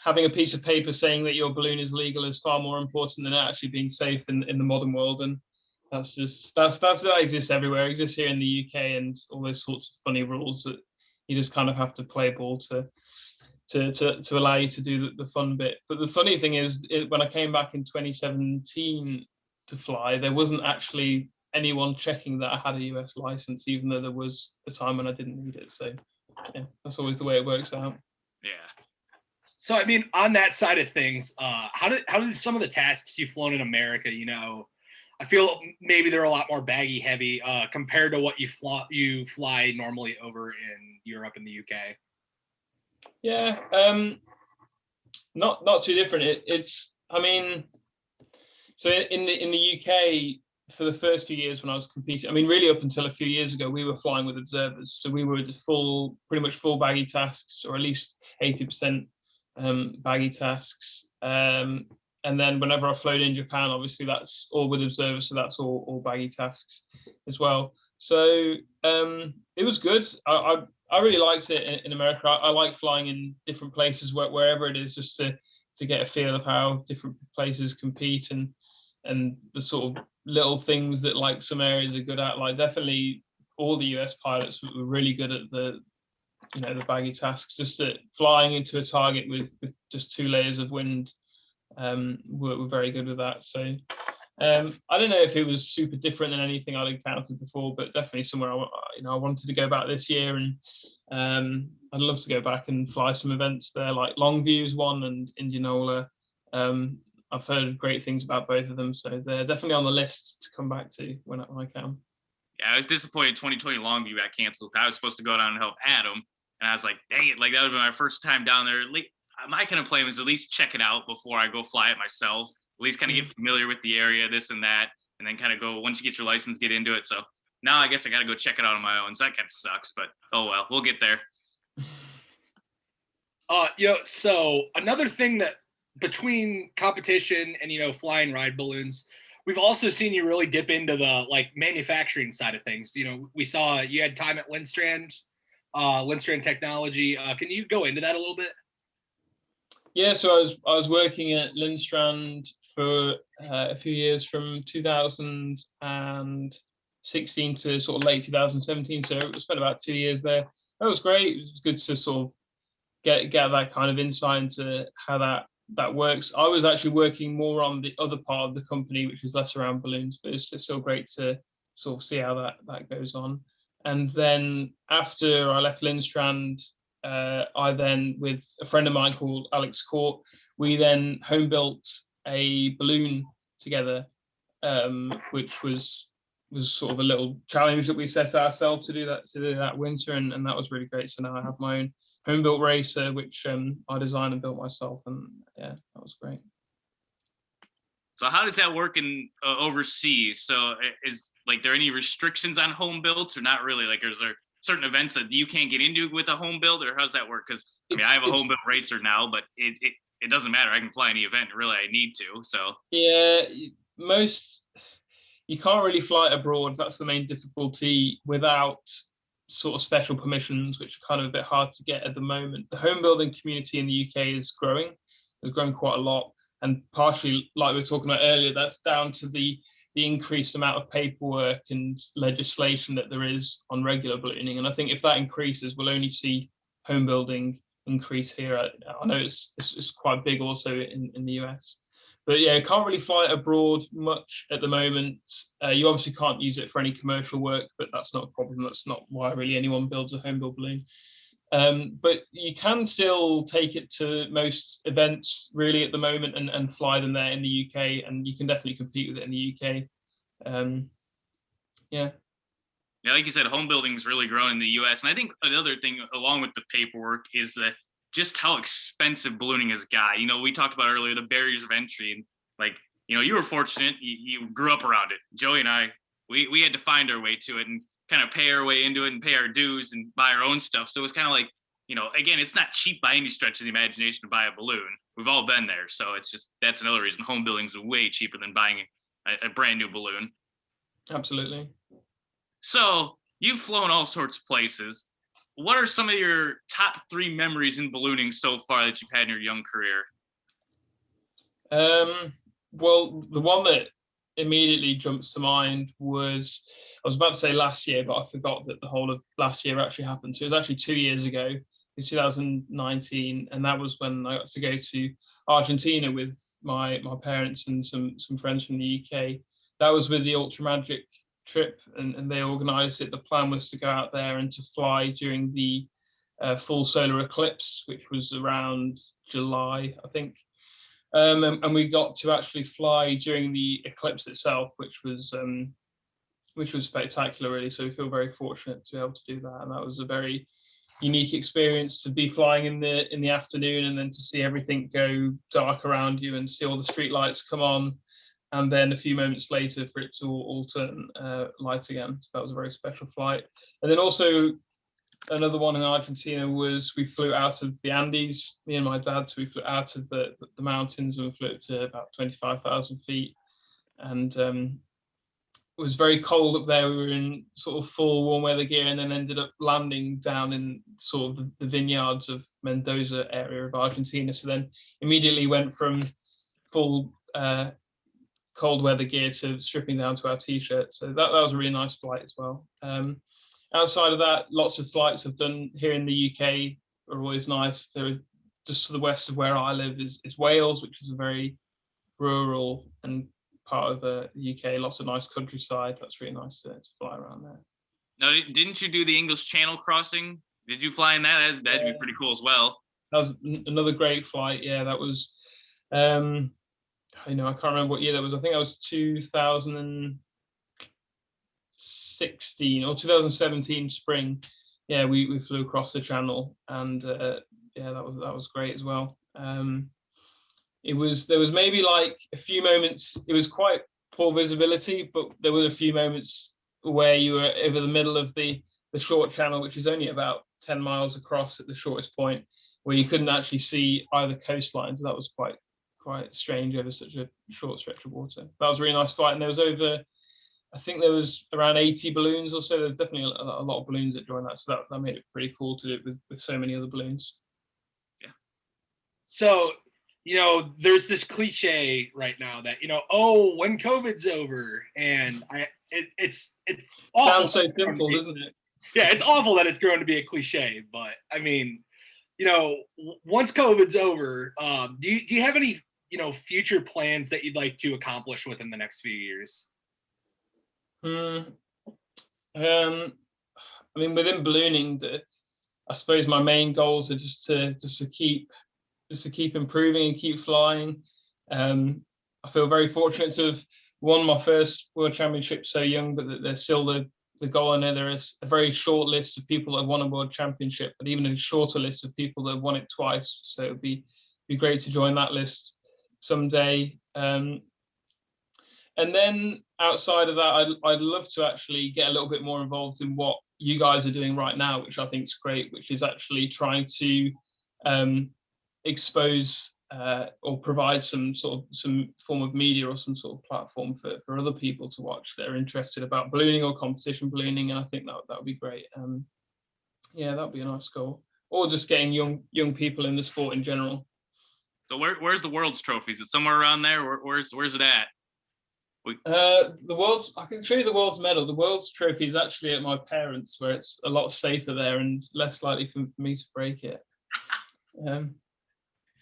having a piece of paper saying that your balloon is legal is far more important than actually being safe in the modern world. And that exists everywhere. It exists here in the UK, and all those sorts of funny rules that you just kind of have to play ball to allow you to do the fun bit. But the funny thing is, when I came back in 2017 to fly, there wasn't actually anyone checking that I had a US license, even though there was a time when I didn't need it. So yeah, that's always the way it works out. Yeah. So on that side of things, how did some of the tasks you've flown in America, I feel maybe they're a lot more baggy heavy compared to what you fly normally over in Europe and the UK? Yeah, not too different. So in the UK, for the first few years when I was competing, I mean, really up until a few years ago, we were flying with observers. So we were just pretty much full baggy tasks, or at least 80% baggy tasks. And then whenever I flown in Japan, obviously that's all with observers, so that's all baggy tasks as well. So it was good. I really liked it in America. I like flying in different places, wherever it is, just to get a feel of how different places compete, and the sort of little things that like some areas are good at. Like definitely all the US pilots were really good at the baggy tasks. Just that flying into a target with just 2 layers of wind, were very good with that. So I don't know if it was super different than anything I'd encountered before, but definitely somewhere I wanted to go back this year, and I'd love to go back and fly some events there, like Longview's one and Indianola. I've heard great things about both of them, so they're definitely on the list to come back to when I can. Yeah, I was disappointed 2020 Longview got canceled. I was supposed to go down and help Adam, and I was like, dang it, like that would be my first time down there. My kind of plan was at least check it out before I go fly it myself, at least kind of get familiar with the area, this and that, and then kind of go, once you get your license, get into it. So now I guess I got to go check it out on my own. So that kind of sucks, but oh well, we'll get there. So another thing that between competition and flying ride balloons, we've also seen you really dip into the like manufacturing side of things. We saw you had time at Lindstrand Technology. Can you go into that a little bit? Yeah, so I was working at Lindstrand for a few years, from 2016 to sort of late 2017. So I spent about 2 years there. That was great. It was good to sort of get that kind of insight into how that works. I was actually working more on the other part of the company, which is less around balloons, but it's still great to sort of see how that goes on. And then after I left Lindstrand, I then, with a friend of mine called Alex Court, we then home built a balloon together, which was sort of a little challenge that we set ourselves to do that winter, and that was really great. So now I have my own home built racer, which I designed and built myself, and yeah, that was great. So how does that work in overseas? So is there any restrictions on home builds, or not really? Like, is there certain events that you can't get into with a home build, or how's that work? Because I have a home built racer now, but it doesn't matter. I can fly any event really I need to. So yeah, you can't really fly abroad. That's the main difficulty, without sort of special permissions, which are kind of a bit hard to get at the moment. The home building community in the UK is growing. It's grown quite a lot, and partially, like we were talking about earlier, that's down to the increased amount of paperwork and legislation that there is on regular ballooning. And I think if that increases, we'll only see home building increase here. I know it's quite big also in the US. But yeah, can't really fly abroad much at the moment. You obviously can't use it for any commercial work, but that's not a problem. That's not why really anyone builds a home built balloon. But you can still take it to most events really at the moment and fly them there in the UK, and you can definitely compete with it in the UK. Yeah, like you said, home building is really growing in the US. And I think another thing along with the paperwork is that just how expensive ballooning has got. We talked about earlier the barriers of entry, and you were fortunate, you grew up around it. Joey and I, we had to find our way to it and kind of pay our way into it and pay our dues and buy our own stuff. So it was kind of like, again, it's not cheap by any stretch of the imagination to buy a balloon. We've all been there. So it's just, that's another reason home building is way cheaper than buying a brand new balloon. Absolutely. So you've flown all sorts of places. What are some of your top 3 memories in ballooning so far that you've had in your young career? Well, the one that immediately jumps to mind was, I was about to say last year, but I forgot that the whole of last year actually happened. So it was actually 2 years ago, in 2019, and that was when I got to go to Argentina with my parents and some friends from the UK. That was with the Ultra Magic trip, and they organised it. The plan was to go out there and to fly during the full solar eclipse, which was around July, I think. And we got to actually fly during the eclipse itself, which was spectacular, really. So we feel very fortunate to be able to do that, and that was a very unique experience to be flying in the afternoon and then to see everything go dark around you and see all the street lights come on. and then a few moments later for it to all turn light again. So that was a very special flight. And then also another one in Argentina was we flew out of the Andes, me and my dad. So we flew out of the mountains and we flew up to about 25,000 feet. And it was very cold up there. We were in sort of full warm weather gear and then ended up landing down in sort of the vineyards of Mendoza area of Argentina. So then immediately went from full cold weather gear to stripping down to our t-shirts. So that was a really nice flight as well. Outside of that, lots of flights I've done here in the UK are always nice. There are just to the west of where I live is Wales, which is a very rural and part of the UK, lots of nice countryside. That's really nice to fly around there. No, didn't you do the English Channel crossing? Did you fly in that? That'd be pretty cool as well. That was another great flight. Yeah, that was, I can't remember what year that was. I think that was 2016 or 2017 spring. Yeah, we flew across the channel, and that was great as well. There was maybe like a few moments, it was quite poor visibility, but there were a few moments where you were over the middle of the short channel, which is only about 10 miles across at the shortest point, where you couldn't actually see either coastline. So that was quite strange over such a short stretch of water. That was a really nice flight. And there was I think there was around 80 balloons or so. There's definitely a lot of balloons that joined that. So that made it pretty cool to do it with so many other balloons. Yeah. So, there's this cliche right now that, when COVID's over, and it's awful. Sounds so simple, doesn't it? Yeah, it's awful that it's grown to be a cliche, but I mean, once COVID's over, do you have any, future plans that you'd like to accomplish within the next few years? I mean, within ballooning, I suppose my main goals are just to keep improving and keep flying. I feel very fortunate to have won my first World Championship so young, but there's still the goal. I know there is a very short list of people that have won a World Championship, but even a shorter list of people that have won it twice. So it would be great to join that list someday. And then outside of that, I'd love to actually get a little bit more involved in what you guys are doing right now, which I think is great, which is actually trying to expose or provide some form of media or some sort of platform for other people to watch that are interested about ballooning or competition ballooning. And I think that would be great. That would be a nice goal. Or just getting young people in the sport in general. So where's the world's trophy? Is it somewhere around there? Where's it at? I can show you the world's medal. The world's trophy is actually at my parents', where it's a lot safer there and less likely for me to break it.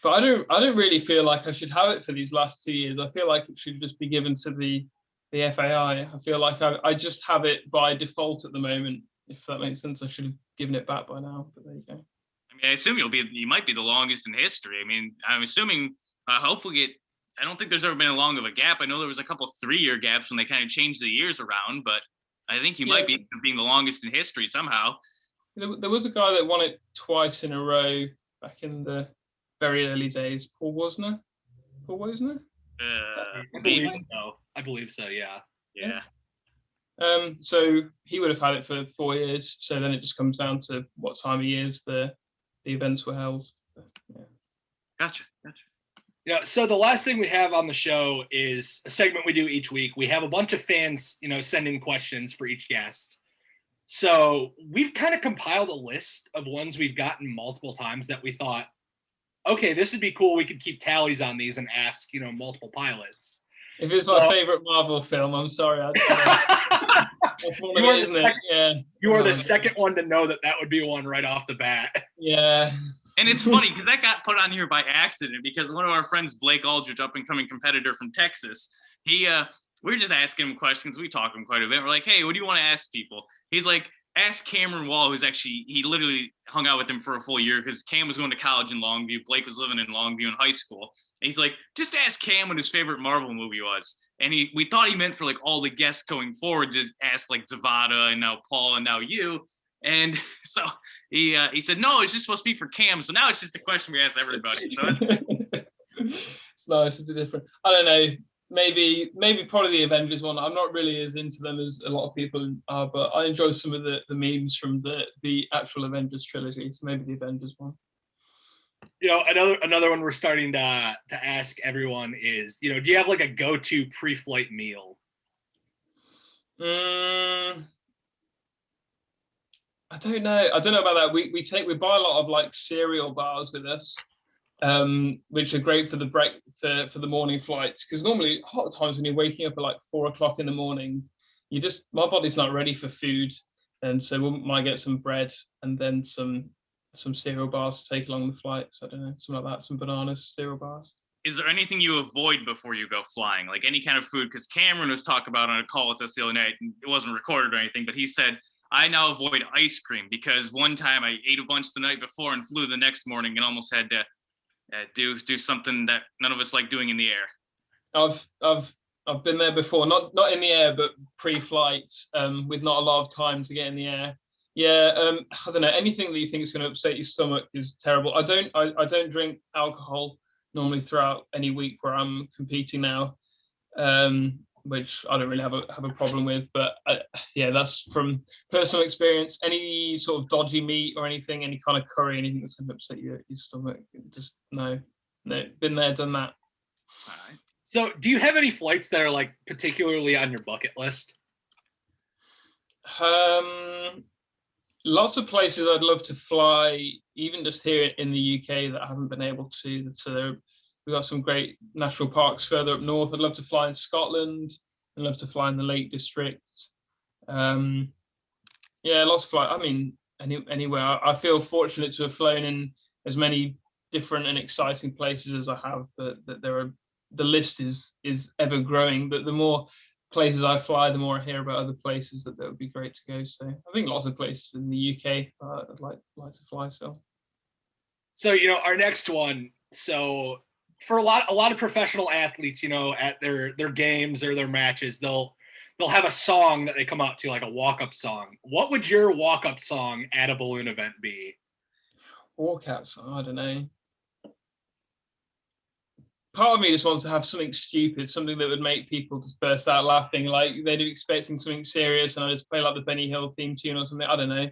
But I don't really feel like I should have it for these last 2 years. I feel like it should just be given to the FAI. I feel like I just have it by default at the moment. If that makes sense, I should have given it back by now. But there you go. I mean, I assume you might be the longest in history. I mean, I'm assuming hopefully I don't think there's ever been a long of a gap. I know there was a couple 3-year gaps when they kind of changed the years around, but I think you might be being the longest in history somehow. There was a guy that won it twice in a row back in the very early days. Paul Wozner? I believe so. Yeah. So he would have had it for 4 years. So then it just comes down to what time of years the events were held. Yeah. Gotcha. So the last thing we have on the show is a segment we do each week. We have a bunch of fans, send in questions for each guest. So we've kind of compiled a list of ones we've gotten multiple times that we thought, okay, this would be cool. We could keep tallies on these and ask, multiple pilots. If it's my favorite Marvel film, I'm sorry. That's one of it, isn't it? Yeah. You are the second one to know that would be one right off the bat. Yeah. And it's funny because that got put on here by accident because one of our friends, Blake Aldridge, up and coming competitor from Texas, we were just asking him questions. We talk to him quite a bit. We're like, hey, what do you want to ask people? He's like, ask Cameron Wall, he literally hung out with him for a full year because Cam was going to college in Longview. Blake was living in Longview in high school. And he's like, just ask Cam what his favorite Marvel movie was. And we thought he meant for like all the guests going forward, just ask like Zavada and now Paul and now you. And so he said, no, it's just supposed to be for Cam. So now it's just a question we ask everybody. So it's nice to be different. I don't know. maybe probably the Avengers one. I'm not really as into them as a lot of people are, but I enjoy some of the memes from the actual Avengers trilogy. So maybe the Avengers one. You know, another one we're starting to ask everyone is, you know, do you have like a go-to pre-flight meal? I don't know. I don't know about that. We buy a lot of like cereal bars with us, which are great for for the morning flights. Because normally, a lot of times when you're waking up at like 4 o'clock in the morning, my body's not ready for food, and so we might get some bread and then some cereal bars to take along the flights. I don't know, something like that. Some bananas, cereal bars. Is there anything you avoid before you go flying, like any kind of food? Because Cameron was talking about on a call with us the other night, and it wasn't recorded or anything, but he said, I now avoid ice cream because one time I ate a bunch the night before and flew the next morning and almost had to do something that none of us like doing in the air. I've been there before, not in the air, but pre-flight, with not a lot of time to get in the air. Yeah, I don't know. Anything that you think is going to upset your stomach is terrible. I don't drink alcohol normally throughout any week where I'm competing now, which I don't really have a problem with. But yeah, that's from personal experience. Any sort of dodgy meat or anything, any kind of curry, anything that's going to upset your stomach, just no. Been there, done that. All right. So, do you have any flights that are like particularly on your bucket list? Lots of places I'd love to fly, even just here in the UK that I haven't been able to. So we've got some great national parks further up north. I'd love to fly in Scotland. I'd love to fly in the Lake District. Yeah, lots of flight. I mean, anywhere. I feel fortunate to have flown in as many different and exciting places as I have, but that the list is ever growing. But the more places I fly, the more I hear about other places that would be great to go. So I think lots of places in the UK I'd like to fly still. So, you know, our next one. So for a lot of professional athletes, you know, at their games or their matches, they'll have a song that they come out to, like a walk-up song. What would your walk-up song at a balloon event be? Walkout song, I don't know. Part of me just wants to have something stupid, something that would make people just burst out laughing, like they'd be expecting something serious, and I just play like the Benny Hill theme tune or something. I don't know.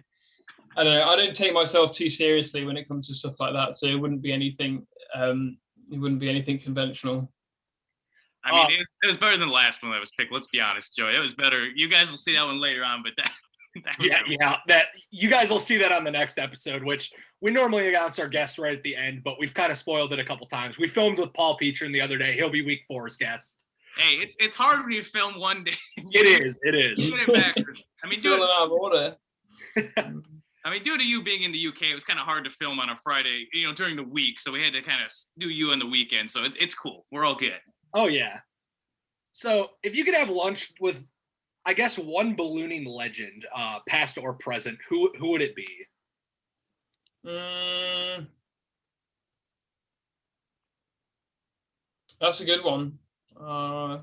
I don't take myself too seriously when it comes to stuff like that, so it wouldn't be anything. It wouldn't be anything conventional. I mean, it was better than the last one that was picked. Let's be honest, Joey. It was better. You guys will see that one later on, but that was that you guys will see that on the next episode, which we normally announce our guest right at the end, but we've kind of spoiled it a couple times. We filmed with Paul Petrin the other day. He'll be week 4's guest. Hey, it's hard when you film one day. It is. You get it backwards. I mean, out of order. I mean, due to you being in the UK, it was kind of hard to film on a Friday, you know, during the week. So we had to kind of do you on the weekend. So it's cool. We're all good. Oh, yeah. So if you could have lunch with, I guess, one ballooning legend, past or present, who would it be? That's a good one. I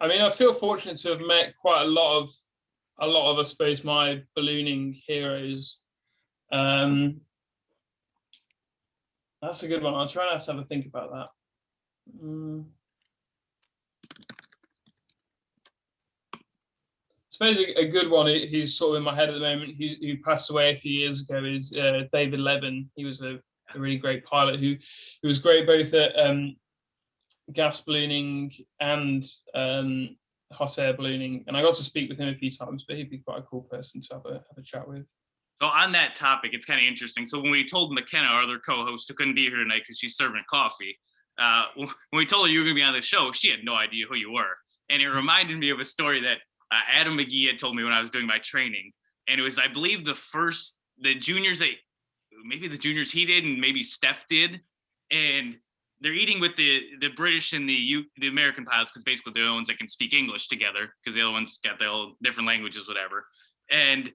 mean, I feel fortunate to have met quite a lot of, I suppose, my ballooning heroes. That's a good one. I'll try and have a think about that. I suppose a good one, who's sort of in my head at the moment, who passed away a few years ago, is David Levin. He was a really great pilot who was great both at gas ballooning and hot air ballooning, and I got to speak with him a few times, but he'd be quite a cool person to have a chat with. So on that topic, it's kind of interesting. So when we told McKenna, our other co-host, who couldn't be here tonight because she's serving coffee, when we told her you were going to be on the show, she had no idea who you were. And it reminded me of a story that Adam McGee had told me when I was doing my training. And it was, I believe, the juniors he did, and maybe Steph did. And they're eating with the British and the American pilots, because basically they're the ones that can speak English together, because the other ones got their own different languages, whatever. And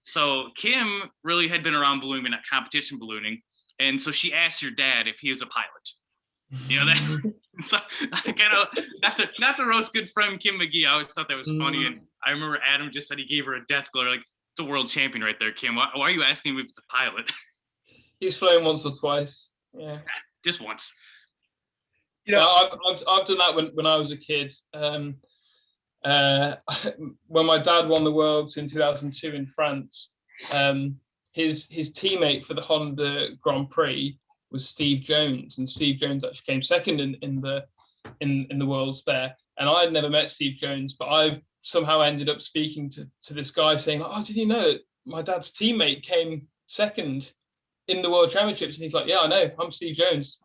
so Kim really had been around ballooning, but not competition ballooning. And so she asked your dad if he was a pilot. You know that? So I kind of, not to roast good friend Kim McGee, I always thought that was funny. And I remember Adam just said he gave her a death glare, like, it's a world champion right there, Kim. Why are you asking him if it's a pilot? He's flown once or twice. Yeah. Just once. You know, I've done that when I was a kid. When my dad won the Worlds in 2002 in France, his teammate for the Honda Grand Prix was Steve Jones, and Steve Jones actually came second in the Worlds there. And I had never met Steve Jones, but I've somehow ended up speaking to this guy saying, "Oh, did you know that my dad's teammate came second in the World Championships?" And he's like, "Yeah, I know. I'm Steve Jones."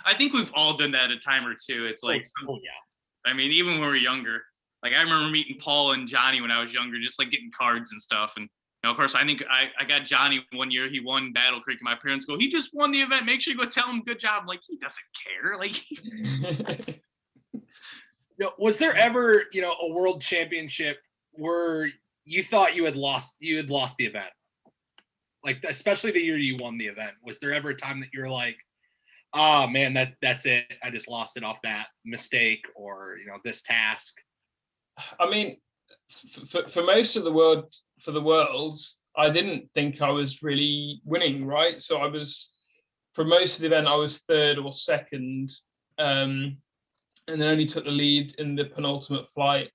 I think we've all done that a time or two. It's like, yeah. I mean, even when we were younger, like I remember meeting Paul and Johnny when I was younger, just like getting cards and stuff. And of course, I think I got Johnny one year. He won Battle Creek, and my parents go, "He just won the event. Make sure you go tell him good job." I'm like, he doesn't care. Like, was there ever, a world championship where you thought you had lost the event? Like, especially the year you won the event. Was there ever a time that you were like, "Oh man, that's it. I just lost it off that mistake or, this task"? I mean, for most of the worlds, I didn't think I was really winning, right? So for most of the event, I was third or second, and then only took the lead in the penultimate flight.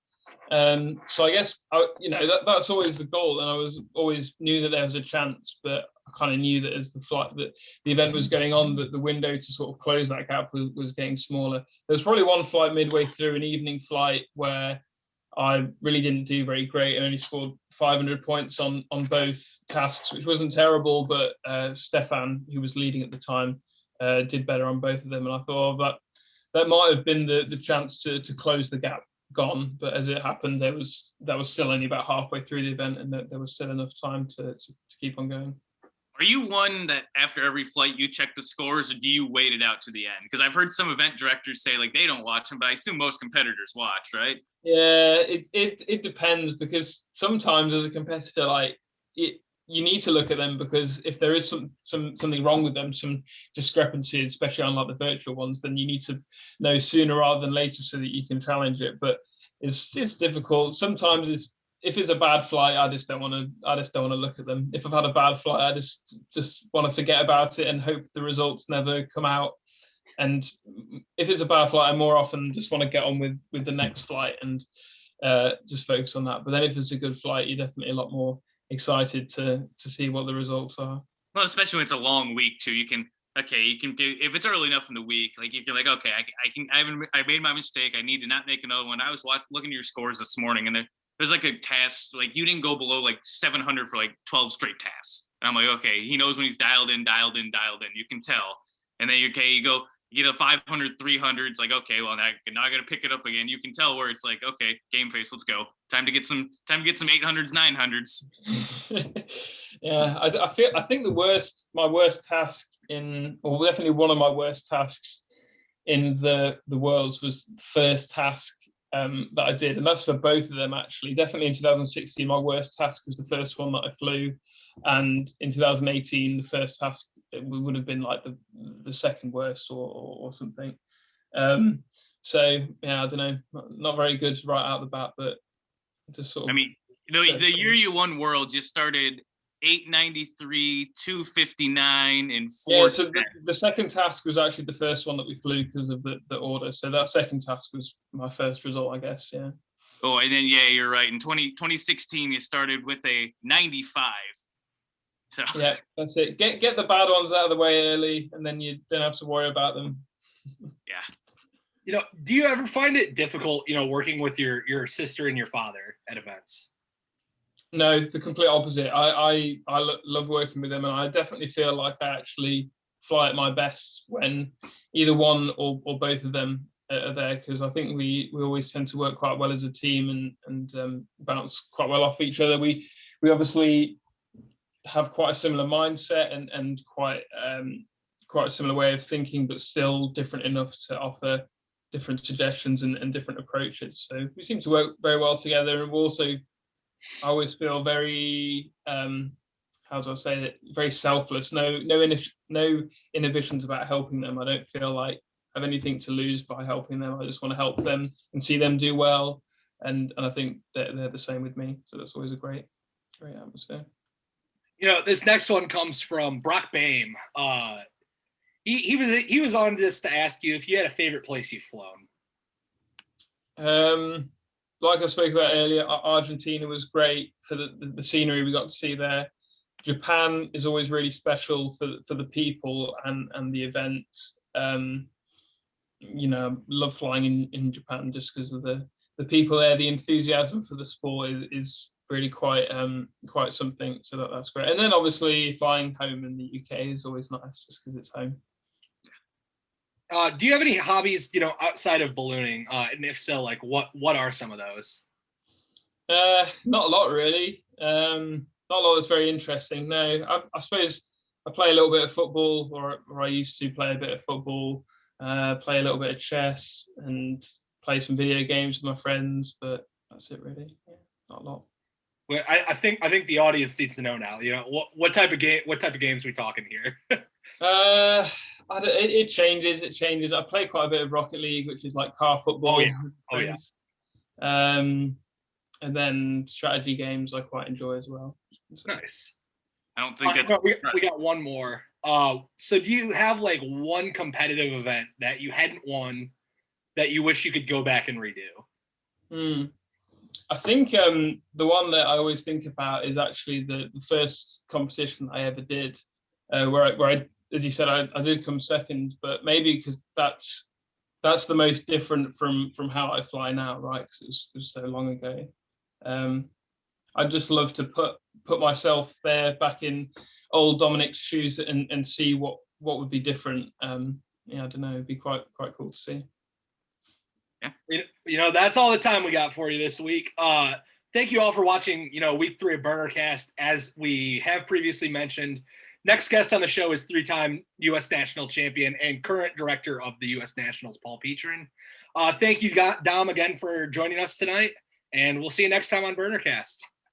So I guess that's always the goal, and I was always knew that there was a chance, but I kind of knew that as the event was going on, that the window to sort of close that gap was getting smaller. There was probably one flight midway through, an evening flight, where I really didn't do very great and only scored 500 points on both tasks, which wasn't terrible, but Stefan, who was leading at the time, did better on both of them, and I thought, that might have been the chance to close the gap gone, but as it happened, that was still only about halfway through the event, and there was still enough time to keep on going. Are you one that after every flight you check the scores, or do you wait it out to the end? Because I've heard some event directors say like they don't watch them, but I assume most competitors watch, right? Yeah, it depends, because sometimes as a competitor, you need to look at them, because if there is something wrong with them, some discrepancy, especially on like the virtual ones, then you need to know sooner rather than later so that you can challenge it. But it's difficult. Sometimes if it's a bad flight, I just don't want to look at them. If I've had a bad flight, I just want to forget about it and hope the results never come out. And if it's a bad flight, I more often just want to get on with the next flight and just focus on that. But then if it's a good flight, you're definitely a lot more excited to see what the results are. Well, especially when it's a long week too. You can do, if it's early enough in the week, like if you're like, okay, I made my mistake, I need to not make another one. I was looking at your scores this morning, and there's like a task, like you didn't go below like 700 for like 12 straight tasks. And I'm like, okay, he knows when he's dialed in. You can tell. And then you get a 500, 300. It's like, okay, well, now I got to pick it up again. You can tell where it's like, okay, game face, let's go. Time to get some 800s, 900s. Yeah, I think my worst task definitely one of my worst tasks in the Worlds was the first task that I did, and that's for both of them actually. Definitely in 2016, my worst task was the first one that I flew, and in 2018, the first task would have been like the second worst or something. So yeah, I don't know, not very good right out the bat, but just sort of. I mean, the year you won Worlds, you started 893, 259, and 4. Yeah, so the second task was actually the first one that we flew because of the order. So that second task was my first result, I guess. Yeah. Oh, and then you're right. In 2016, you started with a 95. So yeah, that's it. Get the bad ones out of the way early, and then you don't have to worry about them. Yeah. Do you ever find it difficult, working with your sister and your father at events? No, the complete opposite. I love working with them, and I definitely feel like I actually fly at my best when either one or both of them are there, because I think we always tend to work quite well as a team and bounce quite well off each other. We obviously have quite a similar mindset and quite a similar way of thinking, but still different enough to offer different suggestions and different approaches. So we seem to work very well together, and we also, I always feel very how do I say it? Very selfless. No inhibitions about helping them. I don't feel like I have anything to lose by helping them. I just want to help them and see them do well. And I think that they're the same with me. So that's always a great atmosphere. This next one comes from Brock Bame. he was on this to ask you if you had a favorite place you've flown. Like I spoke about earlier, Argentina was great for the scenery we got to see there. Japan is always really special for the people and the events. Love flying in Japan just because of the people there. The enthusiasm for the sport is really quite something. So that's great. And then obviously flying home in the UK is always nice just because it's home. Do you have any hobbies, outside of ballooning? And if so, like what are some of those? Not a lot really. Not a lot that's very interesting. No, I suppose I play a little bit of football, or I used to play a bit of football, play a little bit of chess, and play some video games with my friends. But that's it really. Yeah, not a lot. Well, I think the audience needs to know now. What type of games we talking here? It changes. It changes. I play quite a bit of Rocket League, which is like car football. Oh yeah. And then strategy games I quite enjoy as well. So. Nice. I don't think we got one more. So do you have like one competitive event that you hadn't won that you wish you could go back and redo? I think the one that I always think about is actually the first competition I ever did, where I, as you said, I did come second, but maybe because that's the most different from how I fly now, right? Because it was so long ago. I'd just love to put myself there back in old Dominic's shoes and see what would be different. I don't know, it'd be quite cool to see. Yeah. That's all the time we got for you this week. Thank you all for watching, week 3 of BurnerCast. As we have previously mentioned, next guest on the show is 3-time U.S. national champion and current director of the U.S. Nationals, Paul Petrin. Thank you, Dom, again for joining us tonight, and we'll see you next time on BurnerCast.